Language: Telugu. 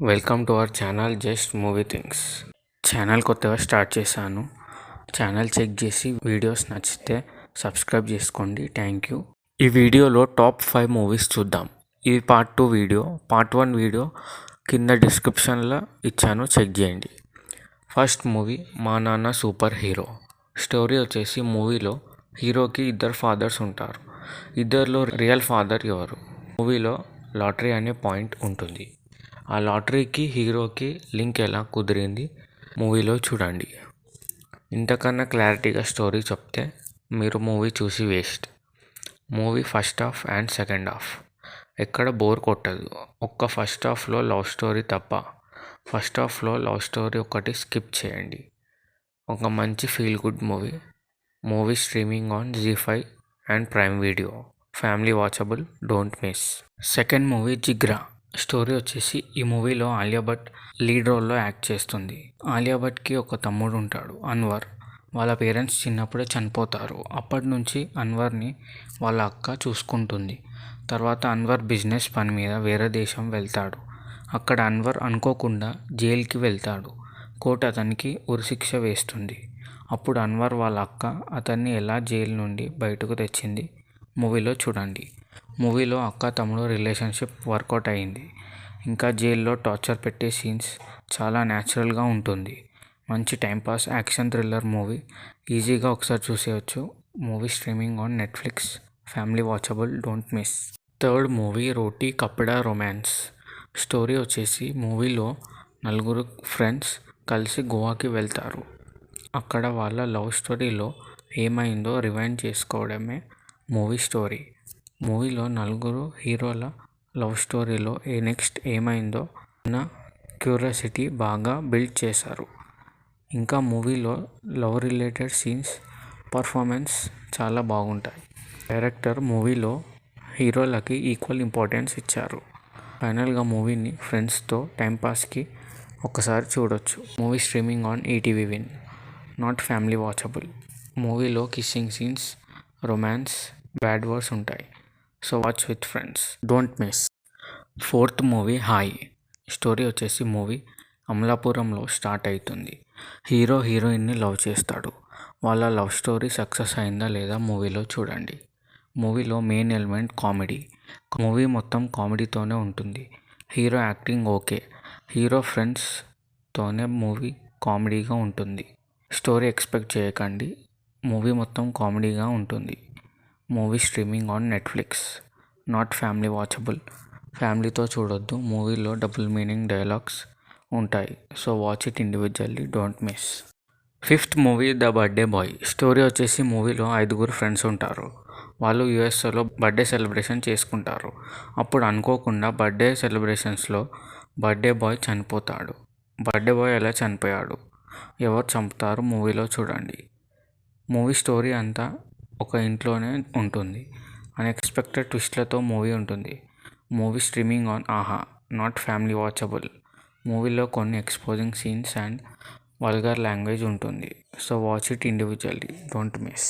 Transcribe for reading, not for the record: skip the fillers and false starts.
Welcome to our channel just movie things. Channel కొత్తగా స్టార్ట్ చేశాను. ఛానల్ చెక్ చేసి వీడియోస్ నచ్చితే సబ్స్క్రైబ్ చేసుకోండి. Thank you. ఈ వీడియోలో టాప్ 5 మూవీస్ చూద్దాం. ఇది పార్ట్ 2 వీడియో. పార్ట్ 1 వీడియో కింద డిస్క్రిప్షన్లో ఇచ్చాను, చెక్ చేయండి. ఫస్ట్ మూవీ మా నాన్న సూపర్ హీరో. స్టోరీ వచ్చేసి మూవీలో హీరోకి 2 ఫాదర్స్ ఉంటారు. ఇద్దరిలో రియల్ ఫాదర్ ఎవరు? మూవీలో లాటరీ అనే పాయింట్ ఉంటుంది. ఆ లాటరీకి హీరోకి లింక్ ఎలా కుదిరింది మూవీలో చూడండి. ఇంతకన్నా క్లారిటీగా స్టోరీ చెప్తే మీరు మూవీ చూసి waste. Movie first half and second half ఎక్కడ బోర్ కొట్టదు. ఒక్క ఫస్ట్ హాఫ్లో లవ్ స్టోరీ తప్ప. ఫస్ట్ హాఫ్లో లవ్ స్టోరీ ఒకటి స్కిప్ చేయండి. ఒక మంచి feel good movie. Movie streaming on ZEE5 and prime video. Family watchable, don't miss. Second movie Jigra. Story వచ్చేసి ఈ మూవీలో ఆలియా భట్ లీడ్ రోల్లో యాక్ట్ చేస్తుంది. ఆలియా భట్కి ఒక తమ్ముడు ఉంటాడు, అన్వర్. వాళ్ళ పేరెంట్స్ చిన్నప్పుడే చనిపోతారు. అప్పటి నుంచి అన్వర్ని వాళ్ళ అక్క చూసుకుంటుంది. తర్వాత అన్వర్ బిజినెస్ పని మీద వేరే దేశం వెళ్తాడు. అక్కడ అన్వర్ అనుకోకుండా జైలుకి వెళ్తాడు. కోర్టు అతనికి ఉరిశిక్ష వేస్తుంది. అప్పుడు అన్వర్ వాళ్ళ అక్క అతన్ని ఎలా జైలు నుండి బయటకు తెచ్చింది మూవీలో చూడండి. మూవీలో అక్క తమ్ముడు రిలేషన్షిప్ వర్కౌట్ అయింది. ఇంకా జైల్లో టార్చర్ పెట్టే సీన్స్ చాలా న్యాచురల్గా ఉంటుంది. మంచి టైంపాస్ యాక్షన్ థ్రిల్లర్ మూవీ. ఈజీగా ఒకసారి చూసేయచ్చు. Movie streaming on Netflix. Family watchable, don't miss. Third movie Roti Kapda romance. Story వచ్చేసి మూవీలో 4 ఫ్రెండ్స్ కలిసి గోవాకి వెళ్తారు. అక్కడ వాళ్ళ లవ్ స్టోరీలో ఏమైందో రివైండ్ చేసుకోవడమే మూవీ స్టోరీ. మూవీలో 4 హీరోల లవ్ స్టోరీలో నెక్స్ట్ ఏమైందో అన్న క్యూరియాసిటీ బాగా బిల్డ్ చేశారు. ఇంకా మూవీలో లవ్ రిలేటెడ్ సీన్స్, పర్ఫార్మెన్స్ చాలా బాగుంటాయి. డైరెక్టర్ మూవీలో హీరోలకి ఈక్వల్ ఇంపార్టెన్స్ ఇచ్చారు. ఫైనల్గా మూవీని ఫ్రెండ్స్తో టైంపాస్కి ఒకసారి చూడొచ్చు. Movie streaming on ETV Win. Not family watchable. మూవీలో kissing scenes, romance, bad words ఉంటాయి. So watch with friends, don't miss. Fourth movie hi. Story వచ్చేసి మూవీ అమలాపురంలో స్టార్ట్ అవుతుంది. హీరో హీరోయిన్ని లవ్ చేస్తాడు. వాళ్ళ లవ్ స్టోరీ సక్సెస్ అయిందా లేదా మూవీలో చూడండి. మూవీలో మెయిన్ ఎలిమెంట్ కామెడీ. మూవీ మొత్తం కామెడీతోనే ఉంటుంది. Hero acting okay. హీరో ఫ్రెండ్స్తోనే మూవీ కామెడీగా ఉంటుంది. స్టోరీ ఎక్స్పెక్ట్ చేయకండి. మూవీ మొత్తం కామెడీగా ఉంటుంది. Movie streaming on Netflix. Not family watchable. ఫ్యామిలీతో చూడొద్దు. మూవీలో డబుల్ మీనింగ్ డైలాగ్స్ ఉంటాయి. So watch it individually, don't miss. Fifth movie the birthday boy. Story వచ్చేసి మూవీలో 5 ఫ్రెండ్స్ ఉంటారు. వాళ్ళు యూఎస్ఏలో బర్త్డే సెలబ్రేషన్ చేసుకుంటారు. అప్పుడు అనుకోకుండా బర్త్డే సెలబ్రేషన్స్లో బర్త్డే బాయ్ చనిపోతాడు. బర్త్డే బాయ్ ఎలా చనిపోయాడు, ఎవరు చంపుతారు మూవీలో చూడండి. మూవీ స్టోరీ అంతా ఒక ఇంట్లోనే ఉంటుంది. అన్ఎక్స్పెక్టెడ్ ట్విస్ట్లతో మూవీ ఉంటుంది. Movie streaming on Aha. Not family watchable. మూవీలో కొన్ని exposing scenes and vulgar language ఉంటుంది. So watch it individually, don't miss.